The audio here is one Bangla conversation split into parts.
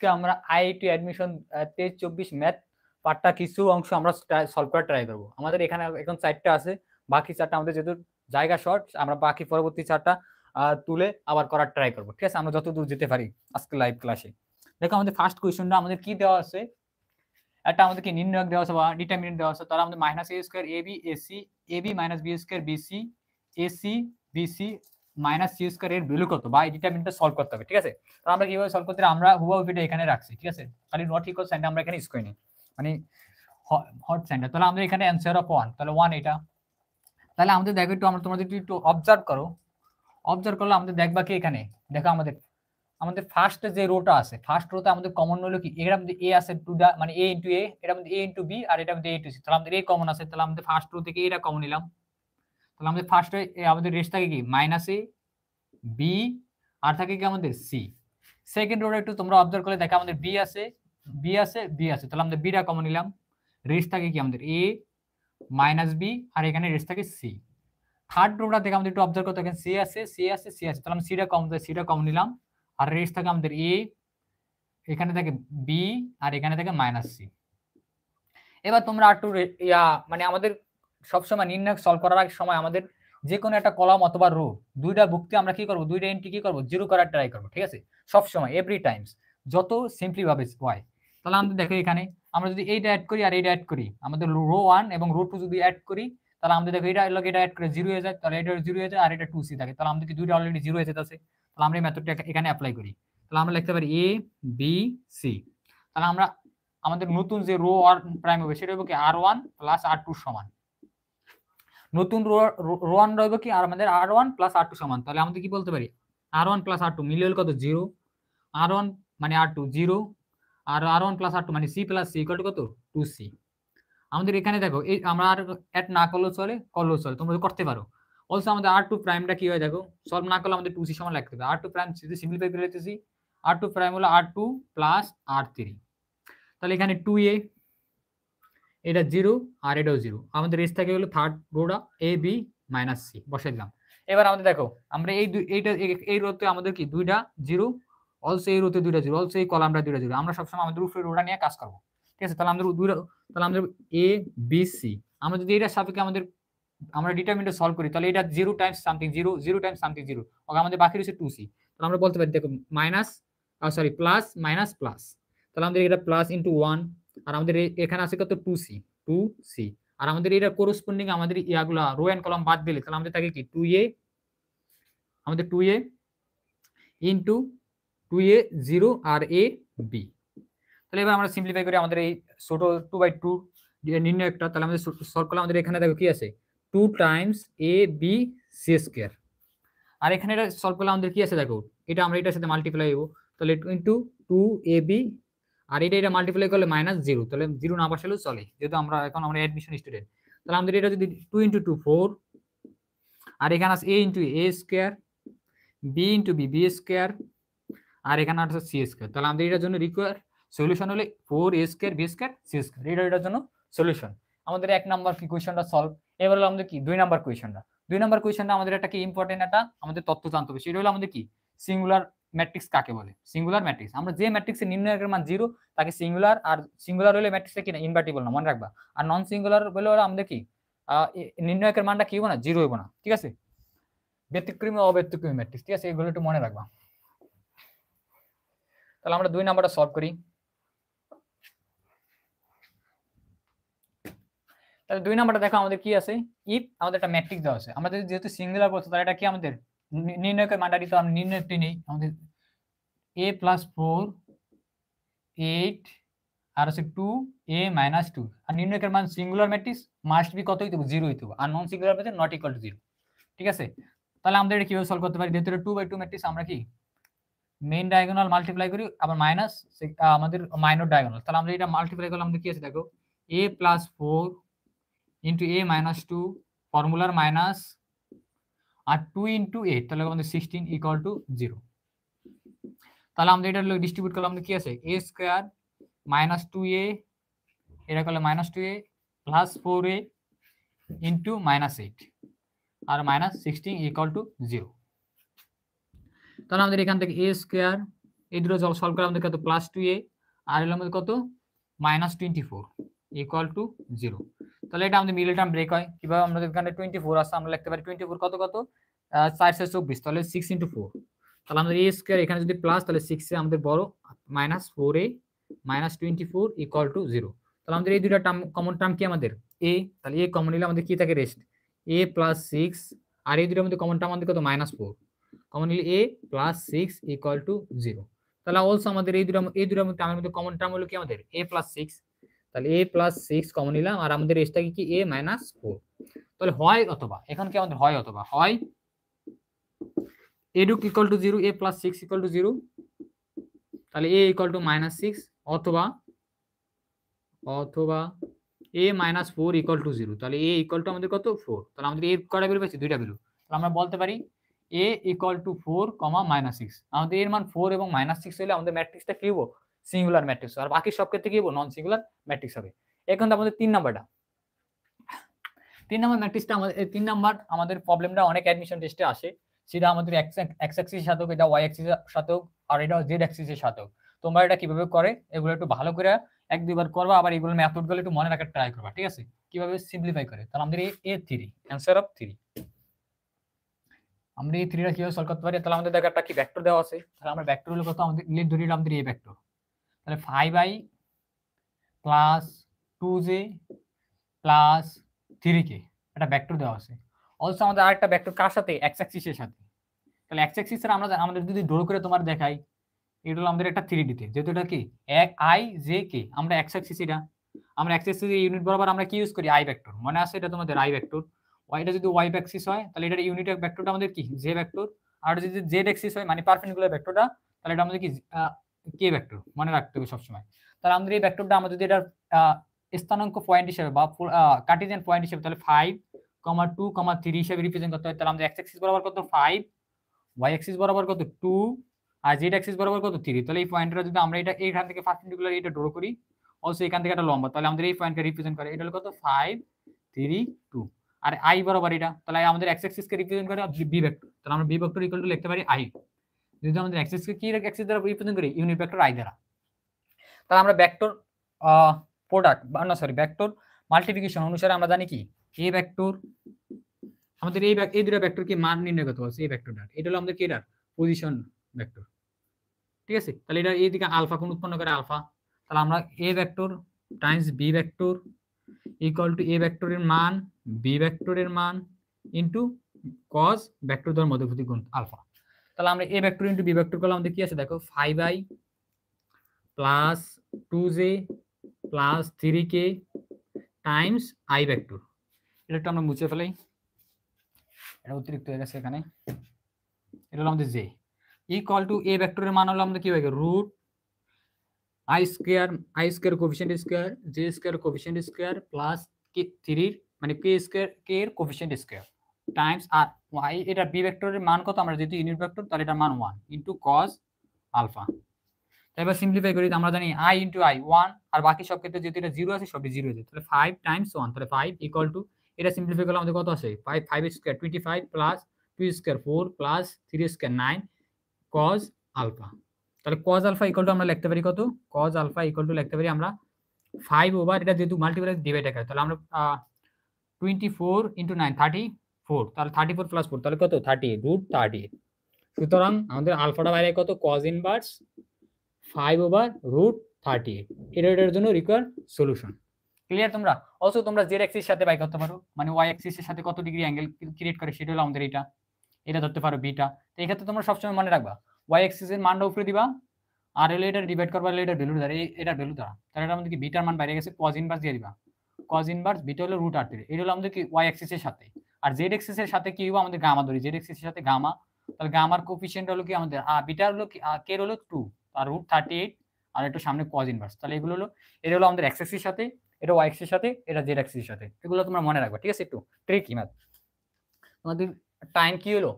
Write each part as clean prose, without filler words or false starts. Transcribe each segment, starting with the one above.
আজকে আমরা আইআইটি অ্যাডমিশন 23-24 ম্যাথ পার্টটা কিছু অংশ আমরা সলভ করার ট্রাই করবো। আমাদের এখানে এখন 4টা আছে, বাকি 4টা আমাদের যেহেতু জায়গা শর্ট, আমরা বাকি পরবর্তী 4টা তুলে আবার করার ট্রাই করবো। ঠিক আছে, আমরা যতদূর যেতে পারি আজকে লাইভ ক্লাসে। দেখো আমাদের ফার্স্ট কোয়েশ্চনটা আমাদের কি দেওয়া আছে, এটা আমাদেরকে নির্ণায়ক দেওয়া আছে বা ডিটারমিনেন্ট দেওয়া আছে। তাহলে আমাদের minus A square AB AC AB minus B square BC AC BC minus C square এর ভ্যালু কত বা এই ডিটারমিনেন্টটা সলভ করতে হবে। ঠিক আছে, তো আমরা কিভাবে সলভ করতে, আমরা হুবহু এটা এখানে রাখছি। ঠিক আছে, খালি নট ইকুয়াল সাইনটা আমরা এখানে ইউজ করিনি, মানে হট সাইনটা। তাহলে আমাদের এখানে অ্যানসার অফ 1, তাহলে 1 এটা। তাহলে আমাদের দেখো একটু, আমরা তোমাদের একটু অবজার্ভ করো, অবজার্ভ করলে আমাদের দেখবা কি এখানে দেখো আমাদের ফার্স্ট যে রোটা আছে, ফার্স্ট রোতে আমাদের কমন হলো কি, এর মধ্যে এ আছে মানে এ ইনটু এ, এর মধ্যে এ ইনটু বি, আর এটার মধ্যে এ ইনটু সি। তাহলে আমাদের এ কমন আছে, তাহলে আমাদের ফার্স্ট রো থেকে এটা কমন নিলাম। তাহলে আমাদের ফার্স্ট আমাদের রেস্ট থাকে কি মাইনাস এ বি, আর থাকে কি আমাদের সি। সেকেন্ড রোটা একটু তোমরা অবজার্ভ করে দেখো, আমাদের বি আছে বি আছে বি আছে, তাহলে আমাদের বিটা কমন নিলাম। রেস্ট থাকে কি আমাদের এ মাইনাস বি, আর এখানে রেস্ট থাকে সি। থার্ড রোটা থেকে আমাদের একটু অবজার্ভ করতে হবে, সি আছে সি আছে সি আছে, তাহলে আমরা সিটা কমন নিলাম। আর রেস্ট থাকে আমাদের এ, এখানে থাকে বি, আর এখানে থাকে মাইনাস সি। এবার তোমরা একটু মানে আমাদের সবসময় নির্ণয় সলভ করার সময় আমাদের যে কোনো একটা কলাম অথবা রো দুইটা বুকতে আমরা কি করবো, দুইটা এন্ট্রি কি করবো, জিরো করার ট্রাই করবো। ঠিক আছে, সবসময় এভরি টাইমস যত সিম্পলি ভাবে হয়। তাহলে আমাদের দেখো এখানে আমরা যদি এইটা অ্যাড করি আর এইটা অ্যাড করি, আমাদের রো 1 এবং রো 2 যদি অ্যাড করি, তাহলে আমাদের দেখো এটা অ্যাড করে জিরো হয়ে যায়, তাহলে এটা জিরো হয়ে যায়, আর এটা 2c থাকে। তাহলে আমাদের কি দুইটা অলরেডি জিরো হয়ে যেতেছে। তাহলে আমরা এই মেথডটা এখানে অ্যাপ্লাই করি। তাহলে আমরা লিখতে পারি এ বি সি। তাহলে আমরা আমাদের নতুন যে রো আর প্রাইম হবে সেটা হবে কি r1 প্লাস r2 সমান, নতুন রো 1 রইবে কি আর আমাদের r1 প্লাস r2 সমান। তাহলে আমাদের কি বলতে পারি, r1 প্লাস r2 মিলিয়ে হল কত 0, r1 মানে r2 0, আর r1 প্লাস r2 মানে c plus c equal to কত 2c। আমাদের এখানে দেখো এই আমরা আর অ্যাড না করলেও চলে, করলেও চলে, তোমরা করতে পারো। অলসো আমাদের r2 প্রাইমটা কি হয় দেখো, সলভ না করলে আমাদের 2c সমান লিখতে হবে। r2 প্রাইম যদি সিম্পলিফাই করে লিখতেছি, r2 প্রাইম হলো r2 প্লাস r3। তাহলে এখানে 2a, এটা 0 আর এটাও 0, আমাদের রেস থাকে হলো third rota A B minus C বসাই দিলাম। এবার আমাদের দেখো আমরা এই রোতে আমাদের কি দুইটা 0, অলসো এই রোতে দুইটা 0, অলসো এই কলামটা দুইটা 0। আমরা সবসময় আমাদের উপরে রোটা নিয়ে কাজ করবো। ঠিক আছে, তাহলে আমাদের এ বি সি, আমরা যদি এটার সাপেক্ষে আমরা ডিটারমিনেন্ট সলভ করি, তাহলে এটা 0 টাইমস সামথিং 0, 0 টাইমস সামথিং 0, ওকে আমাদের বাকি রয়েছে 2c। তাহলে আমরা বলতে পারি দেখো মাইনাস প্লাস মাইনাস প্লাস, তাহলে আমাদের এটা প্লাস ইনটু 1, আর আমাদের এখানে আছে কত 2c, আর আমাদের এটা করসপন্ডিং আমাদের ইয়াগুলা রো এন্ড কলাম বাদ দিলে তাহলে আমাদের থাকে কি 2a, আমাদের 2a into 2a 0 R a b। তাহলে এবার আমরা সিম্পলিফাই করি আমাদের এই ছোট 2/2 নির্ণয়কটা। তাহলে আমাদের সলভ করলে আমাদের এখানে দেখো কি আছে 2 times a b c square, আর এখানে এটা সলভ করলে আমাদের কি আছে দেখো, এটা আমরা এটার সাথে মাল্টিপ্লাই হবো, তাহলে ইনটু 2ab, আর এটা মাল্টিপ্লাই করলে -0, তাহলে 0 না বসালেও চলে যেহেতু আমরা অ্যাডমিশন স্টুডেন্ট। তাহলে আমাদের এটা যদি 2 × 2 4, আর এখানে আছে a × a square, b × b square, আর এখানে আছে c স্কয়ার। তাহলে আমাদের এটার জন্য রিকোয়ার সলিউশন হলে 4a square b square c square, এটার জন্য সলিউশন। আমাদের 1 নাম্বার কি কোশ্চেনটা সলভ। এবার হলো আমাদের কি 2 নাম্বার কোশ্চেনটা। 2 নাম্বার কোশ্চেনটা আমাদের একটা কি ইম্পর্টেন্ট একটা আমাদের তথ্য জানতে হবে, সেটা হলো আমাদের কি সিঙ্গুলার ম্যাট্রিক্স কাকে বলে। সিঙ্গুলার ম্যাট্রিক্স, আমরা যে ম্যাট্রিক্সের নির্ণায়কের মান 0 তাকে সিঙ্গুলার, আর সিঙ্গুলার হলে ম্যাট্রিক্সটা কি না ইনভার্টিবল না, মনে রাখবা। আর নন সিঙ্গুলার হলে আমাদের কি নির্ণায়কের মানটা কি হবে না, 0 হবে না। ঠিক আছে, ব্যতিক্রমী অব্যতিক্রমী ম্যাট্রিক্স। ঠিক আছে, এগুলো একটু মনে রাখবা। তাহলে আমরা 2 নাম্বারটা সলভ করি। তাহলে 2 নাম্বারটা দেখো আমাদের কি আছে, ইফ আমাদের একটা ম্যাট্রিক্স দেওয়া আছে, আমাদের যেহেতু সিঙ্গুলার বলছে তাহলে এটা কি আমাদের নির্ণায়কের মানটা দিতে আমরা নির্ণায়কটি নেই, আমাদের a + 4 8 আর আছে 2a - 2, আর নির্ণায়কের মান সিঙ্গুলার ম্যাট্রিক্স মাস্ট বি কত হইতে হবে, 0 হইতে হবে, আর non singular matrix not equal to 0। ঠিক আছে, তাহলে আমরা এটা কিভাবে সলভ করতে পারি, যেহেতু 2/2 ম্যাট্রিক্স আমরা কি মেইন ডায়াগোনাল মাল্টিপ্লাই করি আবার মাইনাস আমাদের মাইনর ডায়াগোনাল। তাহলে আমরা এটা মাল্টিপ্লাই করলে আমাদের কি আছে দেখো a + 4 × a - 2 ফর্মুলার মাইনাস আর 2 × 8, তাহলে আমাদের 16 = 0। তাহলে আমরা এটা ডিস্ট্রিবিউট করলে আমাদের কি আছে a স্কয়ার -2a, এটা করলে -2a প্লাস 4a × -8 আর -16 = 0। তাহলে আমাদের এখান থেকে a স্কয়ার, এই দুটো সলভ করে আমাদের কত +2a আর হলো আমাদের কত -24 ইকুয়াল টু 0। তাহলে এটা আমাদের মিডল টার্ম ব্রেক হয় কিভাবে? আমাদের এখানে 24 আছে, আমরা লিখতে পারি 24 কত কত 4 × 24, তাহলে 6 × 4। তাহলে আমাদের a স্কয়ার এখানে যদি প্লাস, তাহলে 6 এ আমাদের বড় -4a -24 ইকুয়াল টু 0। তাহলে আমাদের এই দুইটা টার্ম কমন টার্ম কি আমাদের a, তাহলে a কমন নিলে আমাদের কি থাকে রেস্ট a + 6, আর এই দুইটার মধ্যে কমন টার্ম আমাদের কত -4, কমন নিলে a + 6 ইকুয়াল টু 0। তাহলে অলসো আমাদের এই দুইটার মধ্যে টার্মের মধ্যে কমন টার্ম হলো কি আমাদের a + 6, তাহলে a + 6 কমন নিলাম, আর আমাদের রেস্টটা কি a - 4। তাহলে হয় অথবা, এখন কি আমাদের হয় অথবা, হয় a equal to 0, a + 6 equal to 0, তাহলে a ইকুয়াল টু -6, অথবা a - 4 ইকুয়াল টু 0, তাহলে a ইকুয়াল টু আমাদের কত 4। তাহলে আমাদের a কয়টা ভ্যালু পাইছি? দুইটা ভ্যালু। তাহলে আমরা বলতে পারি a ইকুয়াল টু 4, -6। আমাদের এর মান 4 এবং -6 হলে আমাদের ম্যাট্রিক্সটা কি হবে? Singular matrix. আর বাকি সব ক্ষেত্রে কি হবে? নন সিঙ্গুলার ম্যাট্রিক্স হবে। এখন আমাদের 3 নাম্বারটা, 3 নাম্বার ম্যাট্রিক্সটা আমাদের 3 নাম্বার আমাদের প্রবলেমটা অনেক অ্যাডমিশন টেস্টে আসে। সেটা আমাদের এক্স অ্যাক্সিসের সাথেও, এটা ওয়াই অ্যাক্সিসের সাথেও, আর এটা জেড অ্যাক্সিসের সাথেও। তোমরা এটা কিভাবে করে এগুলো একটু ভালো করে 1-2 বার করবা, আবার এগুলো মেথডগুলো একটু মনে রাখার ট্রাই করবা, ঠিক আছে? কিভাবে সিম্পলিফাই করে। তাহলে আমাদের এই 3 অ্যানসার অফ 3, আমরা এই 3টা কিভাবে সলভ করতে পারি? তাহলে আমাদের দেখো একটা কি ভেক্টর দেওয়া আছে, তাহলে আমরা ভেক্টর হলো কত আমাদের লিখ ধরি আমাদের এই ভেক্টর, তাহলে 5i + 2j + 3k একটা ভেক্টর দেওয়া আছে। অলসো আমাদের আরেকটা ভেক্টর কার সাথে? এক্স অ্যাক্সিসের সাথে। তাহলে এক্স অ্যাক্সিসের আমরা আমাদের যদি ড্র করে তোমার দেখাই, এটা হলো আমাদের একটা 3D তে, যেহেতু এটা কি i j k, আমরা এক্স অ্যাক্সিস, এটা আমরা এক্স অ্যাক্সিসের ইউনিট বরাবর আমরা কি ইউজ করি? i ভেক্টর, মনে আছে এটা তোমাদের i ভেক্টর। এটা যদি y অ্যাক্সিস হয় তাহলে এটার ইউনিট ভেক্টরটা আমাদের কি j ভেক্টর, আর যদি z অ্যাক্সিস হয় মানে পারপেন্ডিকুলার ভেক্টরটা, তাহলে এটা আমাদের কি k ভেক্টর, মনে রাখতে হবে সবসময়। তাহলে আমাদের এই ভেক্টরটা আমরা যদি এটার স্থানাঙ্ক পয়েন্ট হিসেবে বা কার্টেসিয়ান পয়েন্ট হিসেবে, তাহলে 5, 2, 3 হিসেবে রিপ্রেজেন্ট করতে হয়। তাহলে আমাদের x অ্যাক্সিস বরাবর কত 5, y অ্যাক্সিস বরাবর কত 2, আর z অ্যাক্সিস বরাবর কত 3। তাহলে এই পয়েন্টটা যদি আমরা এটা এখান থেকে পারপেন্ডিকুলার এটা ড্র করি, অলসো এখান থেকে একটা লম্বা, তাহলে আমাদের এই পয়েন্টকে রিপ্রেজেন্ট করে, এটা হলো কত 5, 3, 2, আর i বরাবর এটা, তাহলে আমাদের x অ্যাক্সিস কে রিপ্রেজেন্ট করে b ভেক্টর, তাহলে আমরা b ভেক্টর ইকুয়াল টু লিখতে পারি i। যদি আমাদের অ্যাক্সিস কে কি অ্যাক্সিস দ্বারা রিপ্রেজেন্ট করি? ইউনিট ভেক্টর i দ্বারা। তাহলে আমরা ভেক্টর প্রোডাক্ট না সরি ভেক্টর মাল্টিপ্লিকেশন অনুসারে আমরা জানি কি a ভেক্টর আমাদের এই দুটো ভেক্টর কি মান নির্ণয় করতে হবে। এই ভেক্টরটা এটা হলো আমাদের কি এটার পজিশন ভেক্টর, ঠিক আছে? তাহলে এটা এই দিকে আলফা কোণ উৎপন্ন করে আলফা, তাহলে আমরা a vector Times b vector equal to a ভেক্টরের মান b ভেক্টরের মান ইনটু cos ভেক্টর দ্বারা মধ্যবর্তী গুণ আলফা। তাহলে আমরা a vector into b vector করলে আমাদের কি আছে দেখো 5i + 2j + 3k Times i vector. এটা একটু আমরা মুছে ফেলাই, এটা অতিরিক্ত হয়ে গেছে এখানে। এটা হলো আমাদের j ইকুয়াল টু a ভেক্টরের মান হলো আমাদের কি হয়ে গেল root i square coefficient square j square coefficient square plus k 3 মানে k স্কয়ার k এর কোএফিশিয়েন্ট স্কয়ার টাইমস আর y, এটা b ভেক্টরের মান কত? আমরা যেহেতু ইউনিট ভেক্টর তাহলে এটার মান 1 ইনটু cos আলফা। এবার সিম্পলিফাই করি, আমরা জানি i ইনটু i 1, আর বাকি সব ক্ষেত্রে যেহেতু এটা 0 আছে সবই 0 হয়ে যায়, তাহলে 5 টাইমস 1, তাহলে 5 ইকুয়াল টু এটা সিম্পলিফাই করলে আমাদের কত আসে 5 square 25 plus 2 square 4 plus 3 square 9 cos alpha. তাহলে cos আলফা ইকুয়াল টু আমরা লিখতে পারি কত? cos আলফা ইকুয়াল টু লিখতে পারি আমরা 5 ওভার এটা যেহেতু মাল্টিপ্লাই ডিভাইড আকারে, তাহলে আমরা 24 ইনটু 9 34, তাহলে 34 প্লাস 4 তাহলে কত 38 রুট 38। সুতরাং আমাদের আলফাটা বাইরে কত? cos inverse 5 over root 38। এটার জন্য রিকোয়ার্ড সলিউশন। ক্লিয়ার তোমরা? অলসো তোমরা জেড অ্যাক্সিস সাথে বাই করতে পারো, মানে ওয়াই অ্যাক্সিসের সাথে কত ডিগ্রি অ্যাঙ্গেল ক্রিয়েট করে সেটা হলো আমাদের এটা ধরতে পারো বিটা। তো এই ক্ষেত্রে তোমরা সবসময় মনে রাখবা ওয়াই অ্যাক্সিসের মানটা উপরে দিবা, আর হলো এটা ডিভাইড করবা এটার ভ্যালু দ্বারা, এটার ভ্যালু দ্বারা, তাহলে এটা আমাদের কি বিটার মান বাইরে গেছে, cos ইনভার্স দিয়ে দিবা। cos ইনভার্স বিটা হলো রুট 38, এটা হলো আমাদের কি ওয়াই অ্যাক্সিসের সাথে। আর জেড অ্যাক্সিসের সাথে কি হবে? আমাদের গামা ধরি, জেড অ্যাক্সিসের সাথে গামা, তাহলে গামার কোএফিশিয়েন্ট হলো কি আমাদের বিটা হলো কি কে হলো 2 আর রুট 38, আর একটু সামনে cos ইনভার্স, তাহলে এগুলো হলো এটা হলো আমাদের এক্স অ্যাক্সিসের সাথে, এটা ওয়াই অ্যাক্সিসের সাথে, এটা জেড অ্যাক্সিসের সাথে। এগুলো তোমরা মনে রাখবা, ঠিক আছে? একটু ট্রিকি ম্যাথ। তোমাদের টাইম কি হলো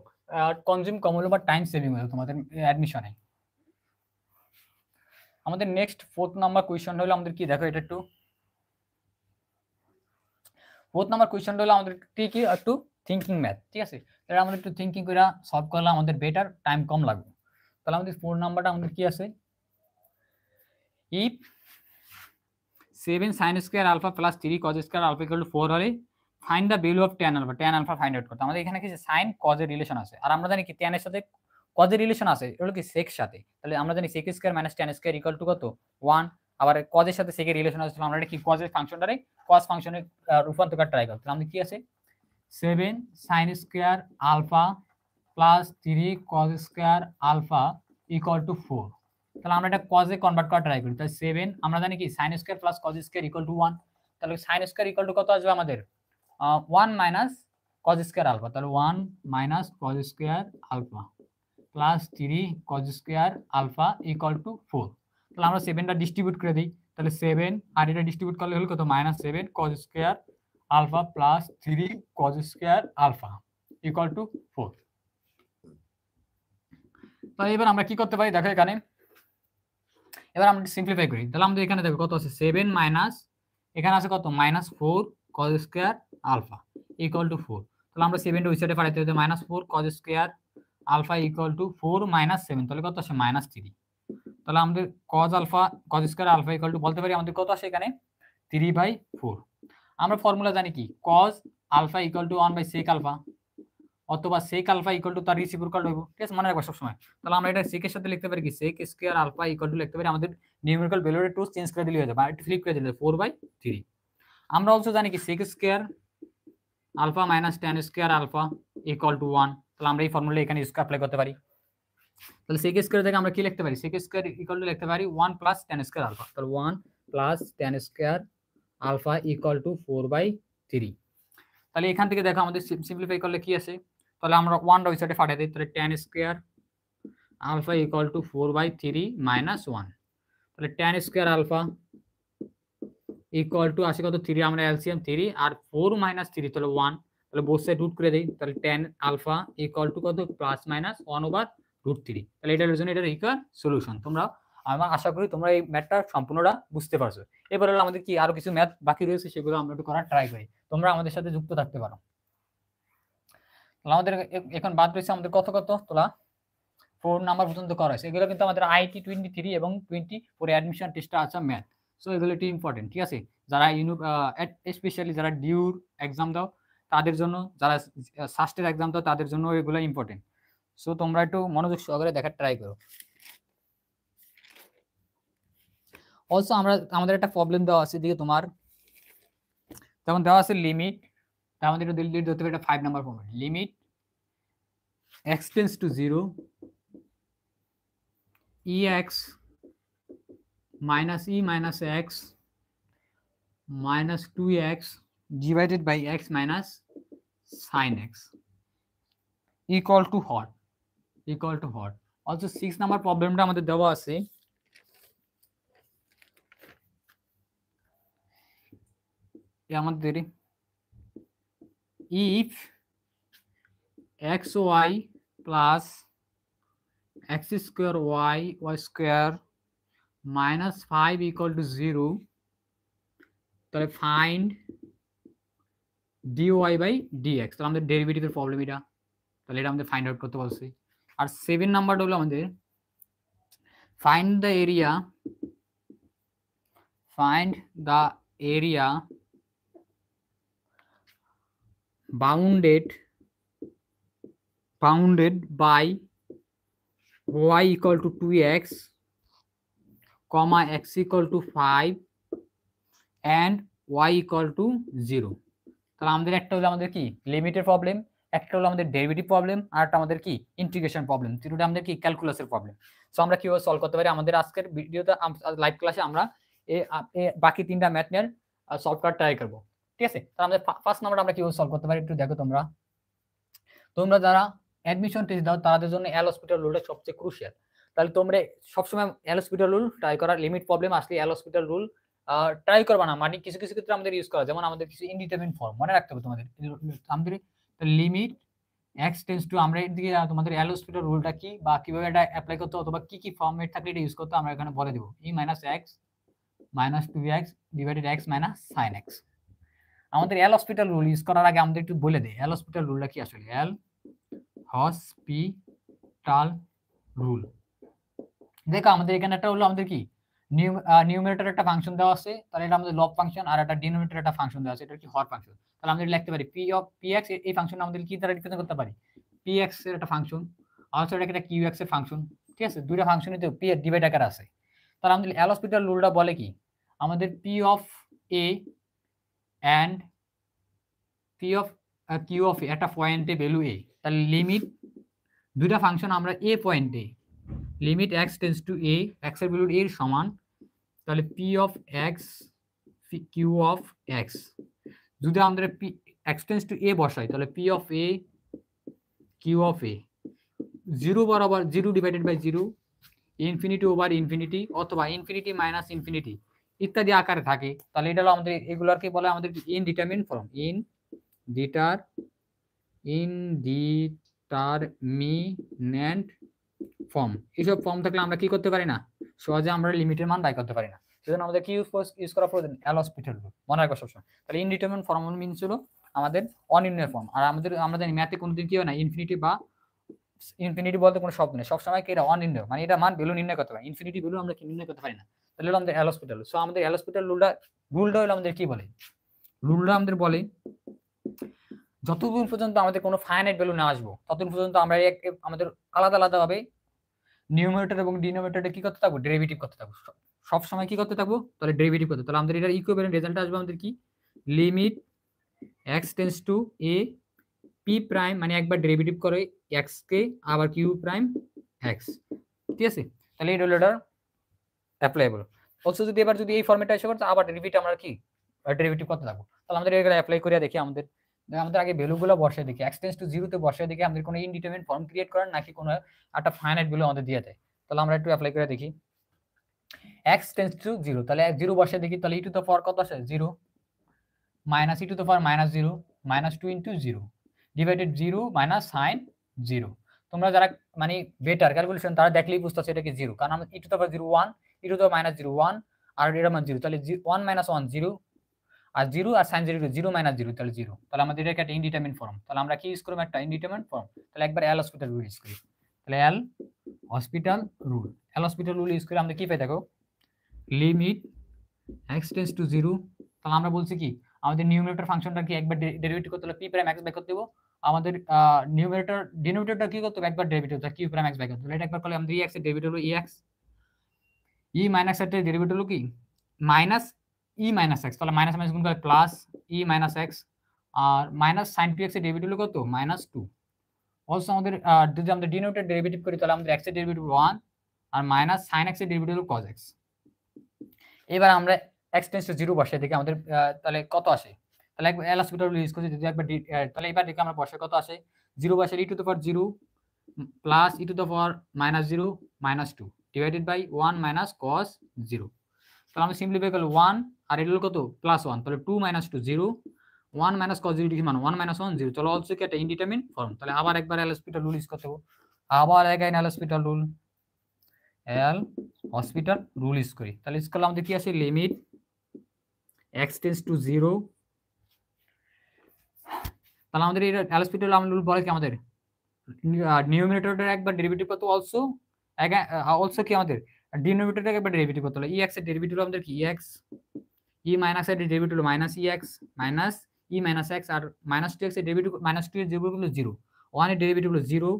কনজিউম কম হলো বা টাইম সেভিং হলো তোমাদের অ্যাডমিশনে। আমাদের নেক্সট 4th নাম্বার কোয়েশ্চন হলো আমাদের কি দেখো, এটা একটু 4th নাম্বার কোয়েশ্চন হলো আমাদের কি একটু থিংকিং ম্যাথ, ঠিক আছে? এটা আমাদের একটু থিংকিং করে সলভ করলে আমাদের বেটার টাইম কম লাগবে। তাহলে আমাদের 4 নাম্বারটা আমাদের কি আছে, if 7 sin square alpha plus 3 cos square alpha equal to 4 হলে find the value of tan alpha, tan alpha find out করতে। আমাদের এখানে কি sin cos এর রিলেশন আছে, আর আমরা জানি কি tan এর সাথে cos এর রিলেশন আছে, এটা হলো কি sec সাথে। তাহলে আমরা জানি sec square minus tan square equal two কত 1, আবার cos এর সাথে sec এর রিলেশন আছে, আমরা এটা কি cos এর ফাংশনটারে cos ফাংশনে রূপান্তর করার ট্রাই করব। তাহলে আমাদের কি আছে 7 sin square alpha plus 3 cos square alpha equal to 4। তাহলে আমরা এটা cos এ কনভার্ট করার ট্রাই করি। তাহলে 7 আমরা জানি কি sin square plus cos square equal to 1। তাহলে sin স্কয়ার ইকুয়াল টু কত আসবে আমাদের 1 মাইনাস cos স্কয়ার আলফা। তাহলে 1 minus cos square alpha plus 3 cos square alpha equal to 4। তাহলে আমরা 7টা ডিস্ট্রিবিউট করে দিই। তাহলে 7 আর এটা ডিস্ট্রিবিউট করলে হলো কত minus 7 cos square alpha plus 3 cos square alpha equal to 4। তাহলে এবার আমরা কি করতে পারি দেখো, এখানে এবার আমরা সিম্পলিফাই করি। তাহলে আমাদের এখানে দেখো কত আছে 7 মাইনাস এখানে আছে কত minus 4 cos square alpha equal to 4। তাহলে আমরা 7টা ওই সাইডে পাঠাইতে হবে, minus 4 cos square alpha equal to 4 minus 7, তাহলে কত আসে মাইনাস 3। তাহলে আমাদের cos square alpha equal to বলতে পারি আমাদের কত আসে এখানে 3/4। আমরা ফর্মুলা জানি কি cos alpha equal to 1/sec alpha, অথবা sec আলফা ইকুয়াল টু তার রেসিপ্রোকাল হইব, ঠিক আছে, মনে রাখবা সব সময়। তাহলে আমরা এটা sec এর সাথে লিখতে পারি কি sec square alpha equal to লিখতে পারি আমাদের নিউমেরিক্যাল ভ্যালুটা একটু চেঞ্জ করে দিলে হয়ে যাবে, আর একটু ফ্লিপ করে দিলে 4/3। আমরা অলসো জানি কি sec square alpha minus tan square alpha equal to 1। তাহলে আমরা এই ফর্মুলা এখানে ইউজ করে অ্যাপ্লাই করতে পারি। তাহলে sec স্কয়ার থেকে আমরা কি লিখতে পারি sec স্কয়ার ইকুয়াল টু লিখতে পারি 1 প্লাস tan স্কয়ার আলফা। তাহলে 1 plus tan square alpha equal to 4/3। তাহলে এখান থেকে দেখো আমাদের সিম্পলিফাই করলে কি আছে, তাহলে আমরা 1টা ওই সাইডে পাঠিয়ে দিই। তাহলে tan square alpha equal to 4/3 minus 1। তাহলে tan square alpha equal to আসে কত 3, আমরা এলসিএম 3 আর 4 মাইনাস 3 তাহলে 1। তাহলে বোথ সাইড রুট করে দেই। তাহলে tan আলফা ইকুয়াল টু কত প্লাস মাইনাস 1/√3। তাহলে এটার জন্য এটার ইকুয়াল সলিউশন। তোমরা আমরা আশা করি তোমরা এই ম্যাথটা সম্পূর্ণটা বুঝতে পারছো। এবার হলো আমাদের কি আরো কিছু ম্যাথ বাকি রয়েছে, সেগুলো আমরা একটু করার ট্রাই করি। তোমরা আমাদের সাথে যুক্ত থাকতে পারো। আমাদের এখন বাদ রয়েছে আমাদের কত কত তোলা 4 নাম্বার পর্যন্ত করা হয়েছে। এগুলো কিন্তু আমাদের আইটি 23 এবং 24 অ্যাডমিশন টেস্টে আছে ম্যাথ। সো এগুলো একটু ইম্পর্টেন্ট, ঠিক আছে। যারা স্পেশালি যারা ডিউর এক্সাম দাও তাদের জন্য, যারা সাস্টের এক্সাম দাও তাদের জন্য এগুলো ইম্পর্টেন্ট। সো তোমরা একটু মনোযোগ সহকারে দেখার ট্রাই করো। অলসো আমাদের একটা প্রবলেম দেওয়া আছে দিকে তোমার, যেমন দেওয়া আছে লিমিট, আমাদের একটু দিল্লি ধরতে হবে, এটা 5 number problem. Limit x tends to 0 ex minus e minus x minus 2x divided by x minus sin x equal to what? Equal to what? Also 6 number প্রবলেমটা আমাদের দেওয়া আছে, আমাদের if xy plus x square y square minus 5 equal to 0, তাহলে find dy by dx। তাহলে আমাদের ডেরিভেটিভের প্রবলেম এটা, তাহলে এটা আমাদের ফাইন্ড আউট করতে বলছি। আর 7 নাম্বারটা হলো আমাদের find the area bounded by y equal to 2x comma x equal to 5 and y equal to 0। তাহলে আমাদের একটা হলো আমাদের কি লিমিটের প্রবলেম, একটা হলো আমাদের ডেরিভেটিভ প্রবলেম, আর একটা আমাদের কি ইন্টিগ্রেশন প্রবলেম, তিনটা আমাদের কি ক্যালকুলাসের প্রবলেম। সো আমরা কিভাবে সলভ করতে পারি আমাদের আজকের ভিডিওতে লাইভ ক্লাসে আমরা বাকি 3টা ম্যাথ নিয়ে সলভ করার ট্রাই করব, ঠিক আছে। তাহলে আমাদের ফার্স্ট নাম্বারটা আমরা কিভাবে সলভ করতে পারি একটু দেখো। তোমরা যারা অ্যাডমিশন টেস্ট দাও তাদের জন্য এল হসপিটাল রুলটা সবচেয়ে ক্রুশিয়াল। তাহলে তোমরা সবসময় এল হসপিটাল রুল ট্রাই করার, লিমিট প্রবলেম আসলে এল হসপিটাল রুল ট্রাই করবা না, মানে কিছু কিছু ক্ষেত্রে আমাদের ইউজ করা, যেমন আমাদের কিছু ইনডিটারমিনেট ফর্ম মনে রাখতে হবে তোমাদের। আমাদের লিমিট এক্স টেন্ডস টু, আমরা এদিকে তোমাদের এল হসপিটাল রুলটা কি বা কিভাবে এটা অ্যাপ্লাই করতে অথবা কি কি ফর্মেট থাকলে এটা ইউজ করতে আমরা এখানে বলে দেব। E minus x minus 2x divided x minus sine x. আমাদের এল হসপিটাল রুল ইউজ করার আগে আমাদের একটু বলে দেই এল হসপিটাল রুলটা কি আসলে। এল হসপিটাল রুল দেখো আমাদের এখানে একটা হলো আমাদের কি নিউমারেটর একটা ফাংশন দেওয়া আছে, তাহলে এটা আমাদের লব ফাংশন, আর একটা ডিনোমিনেটর একটা ফাংশন দেওয়া আছে, এটা কি হর ফাংশন। তাহলে আমরা লিখতে পারি পি অফ পি এক্স, এই ফাংশন আমাদের কি দ্বারা রিপ্রেজেন্ট করতে পারি, পি এক্স এর একটা ফাংশন, অলসো এটা একটা কিউ এক্স এর ফাংশন, ঠিক আছে, দুইটা ফাংশনই তো পি এর ডিভাইড আকারে আছে। তাহলে আমাদের এল হসপিটাল রুলটা বলে কি, আমাদের P of A and P of Q of A একটা পয়েন্টে ভ্যালু এ, তাহলে লিমিট দুইটা ফাংশন আমরা এ পয়েন্টে limit x tends to A, x এর ভ্যালু এর সমান, তাহলে P of x Q of x, যদি আমাদের P x tends to A বসাই তাহলে P of A Q of A, zero বরাবর zero divided by zero, infinity over infinity অথবা ইনফিনিটি মাইনাস ইনফিনিটি ইত্যাদি আকারে থাকে। তাহলে এটা হলো আমাদের এগুলোকে বলে আমাদের ইনডিটারমিনেন্ট ফর্ম, ইনডিটারমিনেন্ট ফর্ম। এইসব ফর্ম থাকলে আমরা কি করতে পারি না, সহজে আমরা লিমিটের মান বাই করতে পারি না, সেজন্য আমাদের কি ইউজ করা প্রয়োজন, এল হসপিটাল রুল মনে রাখবো সবসময়। তাহলে ইনডিটারমিনেন্ট ফর্ম মিনস হলো আমাদের অনির্ণয় ফর্ম, আর আমরা জানি ম্যাথে কোনোদিন কি হয় না ইনফিনিটি বা ইনফিনিটি বলতে কোনো শব্দ নেই, সবসময় কি এটা অনির্ণয়, মানে এটা মান ভ্যালু নির্ণয় করতে পারি, ইনফিনিটি ভ্যালু আমরা কি নির্ণয় করতে পারি না। তাহলে হলো আমাদের এল হসপিটাল। সো আমাদের এল হসপিটাল রুলটা হলো আমাদের কি বলে, রুলটা আমাদের বলে যতদিন পর্যন্ত আমাদের কোনো ফাইনাইট ভ্যালু না আসবো ততদিন পর্যন্ত আমরা আমাদের আলাদা আলাদা ভাবে নিউমারেটর এবং ডিনোমিনেটরে কি করতে থাকবো, ডেরিভেটিভ করতে থাকবো, সব সময় কি করতে থাকবো, তাহলে ডেরিভেটিভ করতে। তাহলে আমাদের এটার ইকুইভ্যালেন্ট রেজাল্ট আসবে আমাদের কি, limit x tends to A P prime, মানে একবার ডেরিভেটিভ করে এক্স কে, আবার কিউ প্রাইম এক্স, ঠিক আছে। তাহলে এই রুলটার অ্যাপ্লাইবল। অলসো যদি এবার যদি এই ফর্মেটটা এসে করতে আবার ডেরিভেটিভ আমরা কি ডেরিভেটিভ করতে থাকবো, তাহলে আমাদের এগুলো অ্যাপ্লাই করে দেখি আমাদের আগে ভ্যালুগুলো বসে দেখি, এক্স টেন্স টু জিরোতে বসে দেখি আমাদের কোনো ইনডিটারমিনেন্ট ফর্ম ক্রিয়েট করার নাকি কোনো একটা ফাইনাইট ভ্যালু আমাদের দিয়ে দেয়। তাহলে আমরা একটু অ্যাপ্লাই করে দেখি, এক্স টেন্স টু জিরো, তাহলে জিরো বসে দেখি, তাহলে ই টু দ্য পাওয়ার কত আসে, zero, minus e to the power minus zero, minus two into zero divided zero minus sine zero. তোমরা যারা মানে বেটার ক্যালকুলেশন তারা দেখলেই বুঝতে পারছো এটা কি জিরো, কারণ আমরা e to the power zero one, e to the minus zero one, আর এর মান জিরো, তাহলে ওয়ান মাইনাস ওয়ান জিরো, আর জিরো আর sine zero zero minus zero, তাহলে জিরো। তাহলে আমাদের এটা একটা ইনডিটারমিনেন্ট ফর্ম, তাহলে আমরা কি ইউজ করব, একটা ইনডিটারমিনেন্ট ফর্ম। তাহলে একবার এল হসপিটাল রুল ইউজ করি, তাহলে এল হসপিটাল রুল ইউজ করে আমরা কি পাই দেখো, limit x tends to zero, তাহলে আমরা বলছি কি আমাদের নিউমারেটর ফাংশনটা কি একবার ডেরিভেটিভ করতে হলে পি প্রাইম এক্স বাই করতে দেবো, আমাদের ডিনোমিনেটরটা কি করতে হবে একবার ডেরিভেটিভ করতে কিউ প্রাইম এক্স বাই করতে হবে। এটা একবার করলে আমাদের এক্স এর ডেরিভেটিভ হলো এক্স, ই মাইনাস এর ডেরিভেটিভ হলো কি মাইনাস ই মাইনাস এক্স, তাহলে মাইনাস মাইনাস গুণ করে প্লাস ই মাইনাস এক্স, আর মাইনাস সাইন টু এক্স এর ডেরিভেটিভ হলো কত মাইনাস টু। অলসো আমাদের যদি আমরা ডিনোমিনেটর ডেরিভেটিভ করি তাহলে আমাদের এক্স এর ডেরিভেটিভ ওয়ান, আর মাইনাস সাইন এক্স এর ডেরিভেটিভ হলো কজ এক্স। এবার আমরা এক্স টেন্স টু জিরো বসাই দেখি আমাদের তাহলে কত আসে, তাহলে একবার এল হসপিটাল ইউজ করছি যদি একবার তাহলে এবার দেখি আমরা বসাই কত আসে, জিরো বসাই e to the power zero plus e to the power minus zero minus two divided by one minus cos zero. তাহলে আমরা সিম্পলিফাই করলে ওয়ান, আর এটা হলো কত প্লাস ওয়ান, তাহলে two minus two zero, one minus cos zero মান ওয়ান মাইনাস ওয়ান জিরো। চলো অলসো কি একটা ইনডিটারমিনেন্ট ফর্ম, তাহলে আবার একবার এল হসপিটাল রুল ইউজ করতে হবে, আবার এগাইন এল হসপিটাল রুল ইউজ করি, তাহলে ইউজ করলে আমাদের কি আসে, limit x tense to zero, তাহলে আমাদের এই এল হসপিটাল রুল বলে কি আমাদের নিউমারেটরের একবার ডেরিভেটিভ করতে, অলসো কি আমাদের ডিনোমিনেটরের একবার ডেরিভেটিভ করতে হলো, ex এর ডেরিভেটিভ আমাদের কি ex, e মাইনাস এর ডেরিভেটিভ হলো minus ex minus e minus x, আর মাইনাস 2x এর ডেরিভেটিভ মাইনাস 2 এর ডেরিভেটিভ হলো 0, 1 এর ডেরিভেটিভ হলো 0,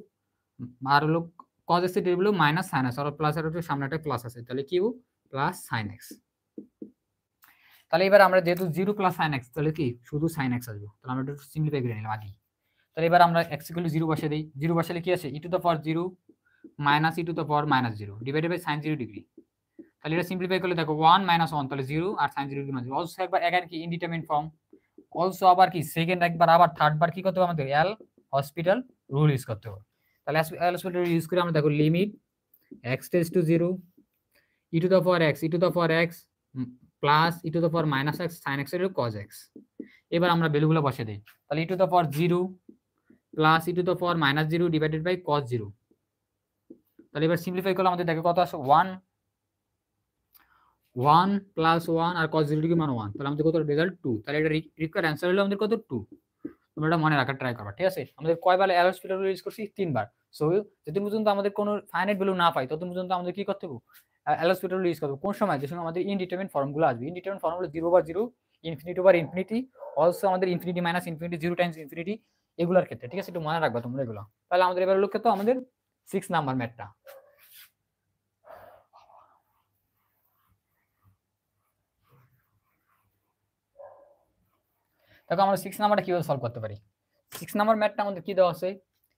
আর হলো cos x এর ডেরিভেটিভ হলো মাইনাস sin x, আর প্লাস এর সামনে একটা প্লাস আছে, তাহলে কিউ প্লাস sin x। তাহলে এবার আমরা যেহেতু 0 প্লাস sin x, তাহলে কি শুধু sin x আসবে, তাহলে আমরা একটু সিম্পলিফাই করে নিলাম আগে। তাহলে এবার আমরা x ইকুয়াল টু 0 বসিয়ে দেই, 0 বসালে কি আসে, e to the power 0 minus e to the power minus 0 divided by sin 0 degree. তাহলে এটা সিম্পলিফাই করলে দেখো 1 মাইনাস 1, তাহলে 0 আর sin 0 ডিগ্রি মাইনাস 0। অলসো একবার এখানে কি ইনডিটারমিনেন্ট ফর্ম, অলসো আবার কি সেকেন্ড একবার আবার থার্ড বার কি করতে হবে আমাদের এল হসপিটাল রুল ইউজ করতে হবে। তাহলে এল হসপিটাল ইউজ করে আমরা দেখো limit x tends to 0 E to the power x plus e to the power minus x sin x এর cos x। এবার আমরা ভ্যালুগুলো বসিয়ে দেই, তাহলে e to the power 0 plus e to the power minus 0 divided by cos 0। তাহলে এবার সিম্পলিফাই করলে আমাদের দেখো কত আসে, 1 প্লাস 1 আর cos 0 ডিগ্রি মান 1, তাহলে আমাদের কত রেজাল্ট 2, তাহলে এটা রিকোয়ার্ড অ্যানসার হলো আমাদের কত 2। তোমরা এটা মনে রাখার ট্রাই করবা, ঠিক আছে? আমাদের কয়বার LHospital রুল ইউজ করছি? 3 বার। সো যতদিন পর্যন্ত আমাদের কোনো ফাইনাইট ভ্যালু না পাই ততদিন পর্যন্ত আমাদের কি করতে হবে? LHospital রুল ইউজ করব। কোন সময়? যে সময় আমাদের ইনডিটারমিনেট ফর্মগুলো আসবে। ইনডিটারমিনেট ফর্ম হলো 0/0, ইনফিনিটি, অলসো আমাদের infinity minus infinity, 0 Times infinity, এগুলোর ক্ষেত্রে, ঠিক আছে? একটু মনে রাখবা তোমরা এগুলো। তাহলে আমাদের এবার হলো তো আমাদের 6 নাম্বার ম্যাথটা। দেখো আমরা 6 নাম্বারটা কিভাবে সলভ করতে পারি। 6 নাম্বার ম্যাথটা আমাদের কি দেওয়া আছে?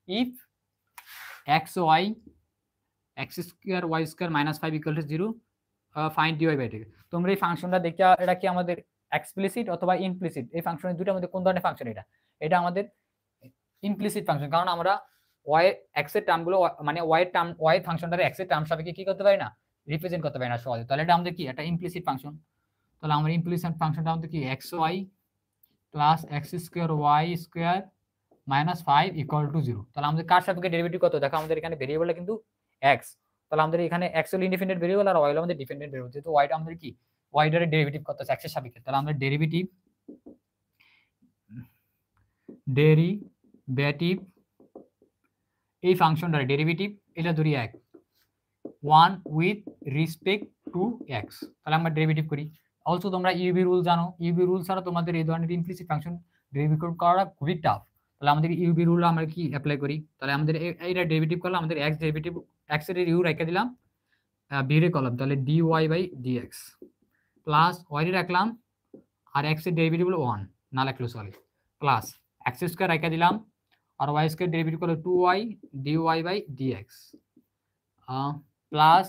If xy x square y square minus 5 equal to 0, find dy by dx। তোমরা এই ফাংশনটা দেখে এটা কি আমাদের এক্সপ্লিসিট অথবা ইমপ্লিসিট, এই ফাংশনের দুটোর মধ্যে কোন ধরনের ফাংশন এটা? এটা আমাদের ইমপ্লিসিট ফাংশন, কারণ আমরা y x এর টার্মগুলো মানে y এর টার্ম y ফাংশনটারে x এর টার্ম সাপেক্ষে কি করতে পারি না, রিপ্রেজেন্ট করতে পারি না সহজে। তাহলে এটা আমাদের কি একটা ইমপ্লিসিট ফাংশন। তাহলে আমরা ইমপ্লিসিট ফাংশনটা আমাদের কি xy plus x square y square minus 5 equal to 0। তাহলে আমাদের কার সাপেক্ষে ডেরিভেটিভ কত? দেখো আমাদের এখানে ভেরিয়েবলটা কিন্তু x। তাহলে আমাদের এখানে x হলো ইন্ডিপেন্ডেন্ট ভেরিয়েবল আর y হলো আমাদের ডিপেন্ডেন্ট ভেরিয়েবল। যেহেতু y টা আমাদের কি y এর ডেরিভেটিভ কত আছে x এর সাপেক্ষে, তাহলে আমরা ডেরিভেটিভ এই ফাংশনটার ডেরিভেটিভ এটা ধরি 1 উইথ রেসপেক্ট টু x। তাহলে আমরা ডেরিভেটিভ করি। অলসো তোমরা ইউবি রুল জানো, ইউবি রুল ছাড়া তোমাদের এই ধরনের ইমপ্লিসিট ফাংশন ডেরিভেটিভ করা খুবই টাফ। তাহলে আমাদের ইউবি রুল আমরা কি অ্যাপ্লাই করি? তাহলে আমাদের এইটা ডেরিভেটিভ করলে আমাদের x ডেরিভেটিভ x এর ইউ রেখে দিলাম বি এর কলম, তাহলে dy by dx plus y এর রাখলাম আর x এর ডেরিভেটিভ হলো 1 না লিখলো সরি, প্লাস x স্কয়ার রেখে দিলাম আর y স্কয়ার ডেরিভেটিভ হলো 2y dy by dx plus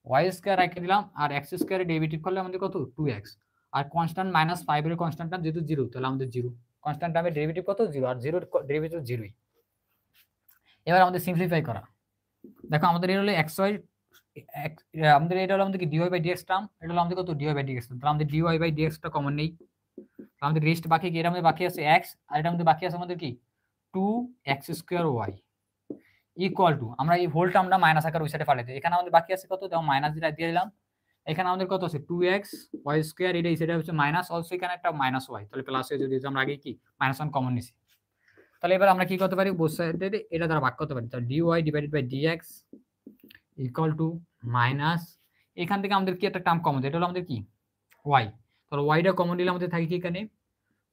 y square রেখে দিলাম আর x স্কয়ারের ডেরিভেটিভ করলে আমাদের কত 2x আর কনস্ট্যান্ট মাইনাস 5 এর কনস্ট্যান্ট টার্ম যেহেতু 0, তাহলে আমাদের 0 কনস্ট্যান্ট টার্মের ডেরিভেটিভ কত 0 আর 0 এর ডেরিভেটিভ 0ই। এবার আমাদের সিম্পলিফাই করা। দেখো আমাদের এর হলো xy আমাদের এটা হলো আমাদের কি dy বাই dx টার্ম, এটা হলো আমাদের কত dy বাই dx টার্ম। তাহলে আমাদের dy বাই dx টা কমন নেই, আমাদের রেস্ট বাকি কি? এর মধ্যে বাকি আছে x আর এর মধ্যে বাকি আছে আমাদের কি 2x square y equal to, আমরা এই হোল টার্মটা মাইনাস আকার ওই সাইডে ফালাই দিই। এখানে আমাদের বাকি আছে কত? দেখো মাইনাস দিয়ে দিলাম। এখানে আমাদের কত আছে 2x y স্কয়ার, এটা এই সাইডে হচ্ছে মাইনাস, অলসো এখানে একটা মাইনাস y, তাহলে প্লাস হয়ে যদি আমরা আগে কি মাইনাস 1 কমন নিছি। তাহলে এবার আমরা কি করতে পারি? বোথ সাইডে এটা দ্বারা ভাগ করতে পারি। তাহলে dy divided by dx equal to minus, এখান থেকে আমাদের কি একটা টার্ম কমন, এটা হলো আমাদের কি y। তাহলে y টা কমন নিলে আমাদের থাকে কি এখানে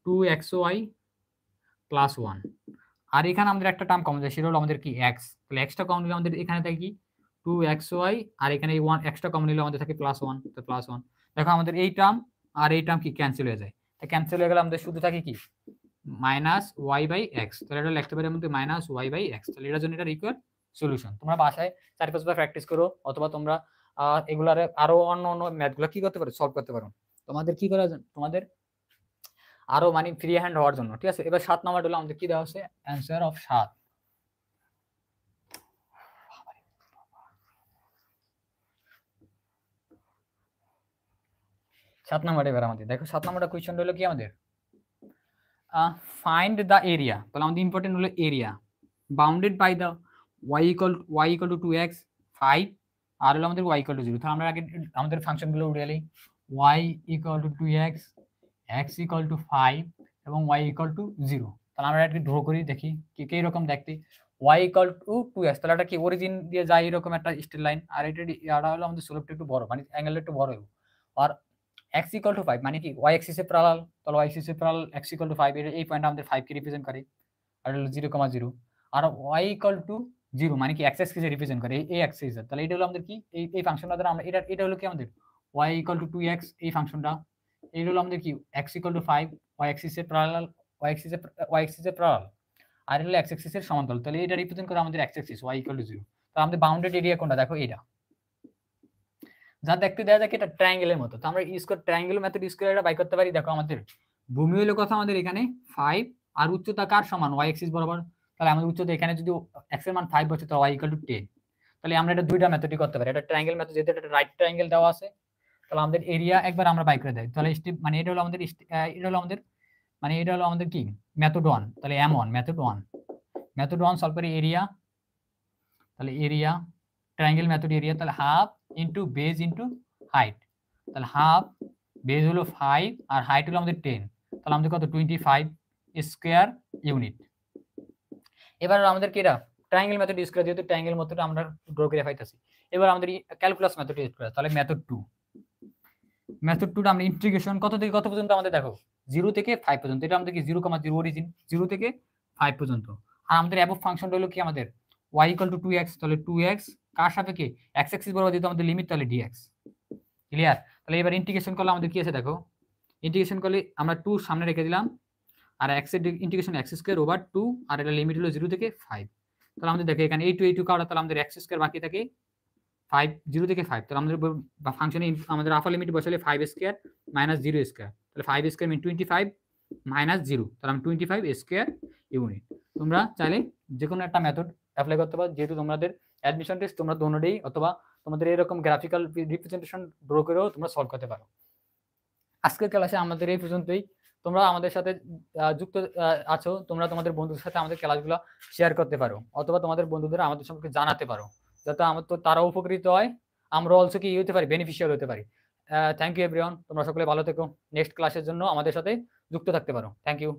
2xy প্লাস 1 আর এখানে আমাদের একটা টার্ম কমন যায় সেটা হলো আমাদের কি x। তাহলে x টা কমন নিলে আমাদের এখানে থাকে কি 2xy আর এখানে এই 1 x টা কমন নিলে আমাদের থাকে প্লাস 1, তো প্লাস 1। দেখো আমাদের এই টার্ম আর এই টার্ম কি ক্যান্সেল হয়ে যায়, তো ক্যান্সেল হয়ে গেলে আমাদের শুধু থাকে কি মাইনাস y বাই x। তাহলে এটা লিখতে পারি আমাদের মাইনাস y বাই x। তাহলে এটার জন্য এটা ইকুয়াল সলিউশন। তোমরা বাসায় 4-5 বার প্র্যাকটিস করো অথবা তোমরা এগুলারে আরো অন্য ম্যাথগুলো কি করতে পারো, সলভ করতে পারো। তোমাদের কি করা যায়, তোমাদের আরো মানে ফ্রি হ্যান্ড হওয়ার জন্য, ঠিক আছে? এবার 7 নাম্বার হলো আমাদের কি দেওয়া আছে অ্যানসার অফ 7। 7 নাম্বার এবার আমাদের দেখো 7 নাম্বারটা কোয়েশ্চন হলো কি আমাদের ফাইন্ড দ্য এরিয়া। তাহলে আমাদের ইম্পর্টেন্ট হলো area bounded by the y equal to 2x 5 আর হলো আমাদের y ইকুয়াল টু 0। তাহলে আমরা আগে আমাদের ফাংশনগুলো উঠিয়ে নিই। y equal to 2x, x equal to 5 এবং y ইকুয়াল টু 0। তাহলে আমরা এটা ড্র করি, দেখি কি কি রকম দেখতে। y ইকুয়াল টু 2x, তাহলে এটা কি অরিজিন দিয়ে যায় এরকম একটা স্ট্রেট লাইন, আর এটা হলো আমাদের স্লোপটা একটু বড়, মানে অ্যাঙ্গেলটা একটু বড় হবে। আর x ইকুয়াল টু 5 মানে কি y অ্যাক্সিস এর প্যারালাল, তাহলে y অ্যাক্সিস এর প্যারালাল x ইকুয়াল টু 5, এই পয়েন্টটা আমাদের 5 কে রিপ্রেজেন্ট করে, আর হলো 0,0। আর y ইকুয়াল টু 0 মানে কি x অ্যাক্সিস এ রিপ্রেজেন্ট করে, এই অ্যাক্সিস। তাহলে এটা হলো আমাদের কি এই ফাংশনটা দ্বারা আমরা এটা হলো কি আমাদের y ইকুয়াল টু 2x এই ফাংশনটা, এই হলো আমাদের কি x equal to 5 y Axis এর প্যারালাল, y অ্যাক্সিস এর প্যারালাল, আর হলো x অ্যাক্সিস এর সমান্তরাল। তাহলে এটা রিপ্রেজেন্ট করে আমাদের x Axis y equal to 0। তাহলে আমাদের বাউন্ডেড এরিয়া কোনটা দেখো এটা, যা দেখতে দেয়া যায় এটা ট্রায়াঙ্গেলের মতো। তো আমরা ইউজ করে ট্রায়াঙ্গেল মেথড ইউজ করে এটা বাই করতে পারি। দেখো আমাদের ভূমি হলো কথা আমাদের এখানে 5 আর উচ্চতা কার সমান y অ্যাক্সিস বরাবর। তাহলে আমাদের উচ্চতা এখানে যদি x এর মান 5 বসে তাহলে y ইকুয়াল টু 10। তাহলে আমরা এটা দুইটা মেথডই করতে পারি। এটা ট্রায়াঙ্গেল মেথড, যেহেতু এটা রাইট ট্রায়াঙ্গেল দেওয়া আছে, তাহলে আমাদের এরিয়া একবার আমরা বাই করে দেই। তাহলে স্টেপ মানে এটা হলো আমাদের মানে এটা হলো আমাদের কি মেথড 1। তাহলে m1 মেথড 1 সলভ করে এরিয়া, তাহলে এরিয়া ট্রায়াঙ্গেল মেথড এরিয়া, তাহলে half into base into height. তাহলে হাফ বেজ হলো 5 আর হাইট হলো আমাদের 10, তাহলে আমাদের কত 25 স্কয়ার ইউনিট। এবার আমাদের কি এটা ট্রায়াঙ্গেল মেথড ইউজ করে, যেহেতু ট্রায়াঙ্গেল মেথডটা আমরা ড্র করে পাইতাছি। এবার আমাদের ক্যালকুলাস মেথড ইউজ করে, তাহলে মেথড 2 আমরা ইন্টিগ্রেশন কত থেকে কত পর্যন্ত আমাদের দেখো 0 থেকে 5 পর্যন্ত, এটা আমাদের কি 0,0 অরিজিন 0 থেকে 5 পর্যন্ত। আর আমাদের অ্যাবভ ফাংশনটা হলো কি আমাদের y = 2x, তাহলে 2x কার সাপেক্ষে x অ্যাক্সিস বরাবর যেহেতু আমাদের লিমিট, তাহলে dx। ক্লিয়ার? তাহলে এবার ইন্টিগ্রেশন করলে আমাদের কি আছে দেখো, ইন্টিগ্রেশন করলে আমরা 2 সামনে রেখে দিলাম, আর x এর ইন্টিগ্রেশন x²/2, আর এটা লিমিট হলো 0 থেকে 5। তাহলে আমাদের দেখো এখানে a2 কাটা, তাহলে আমাদের x² বাকি থাকে 5, 0 থেকে 5। তাহলে আমাদের ফাংশনে আমাদের আপার লিমিট বসালে 5² - 0², তাহলে 5² = 25 - 0, তাহলে আমি 25² ইউনিট। তোমরা চাইলে যে কোনো একটা মেথড অ্যাপ্লাই করতে পারো, যেহেতু তোমাদের অ্যাডমিশন টেস্ট তোমরা দোনোটাই, অথবা তোমাদের এরকম গ্রাফিক্যাল রিপ্রেজেন্টেশন ড্র করেও তোমরা সলভ করতে পারো। আজকের ক্লাসে আমাদের এই পর্যন্তই। তোমরা আমাদের সাথে যুক্ত আছো, তোমরা তোমাদের বন্ধুদের সাথে আমাদের ক্লাসগুলো শেয়ার করতে পারো, অথবা তোমাদের বন্ধুদের আমাদের সম্পর্কে জানাতে পারো, যাতে আমার তো তারাও উপকৃত হয়, আমরা অলসো কি হতে পারি, বেনিফিশিয়াল হতে পারি। থ্যাংক ইউ এভরিওয়ান, তোমরা সকলে ভালো থেকো। নেক্সট ক্লাসের জন্য আমাদের সাথে যুক্ত থাকতে পারো। Thank you.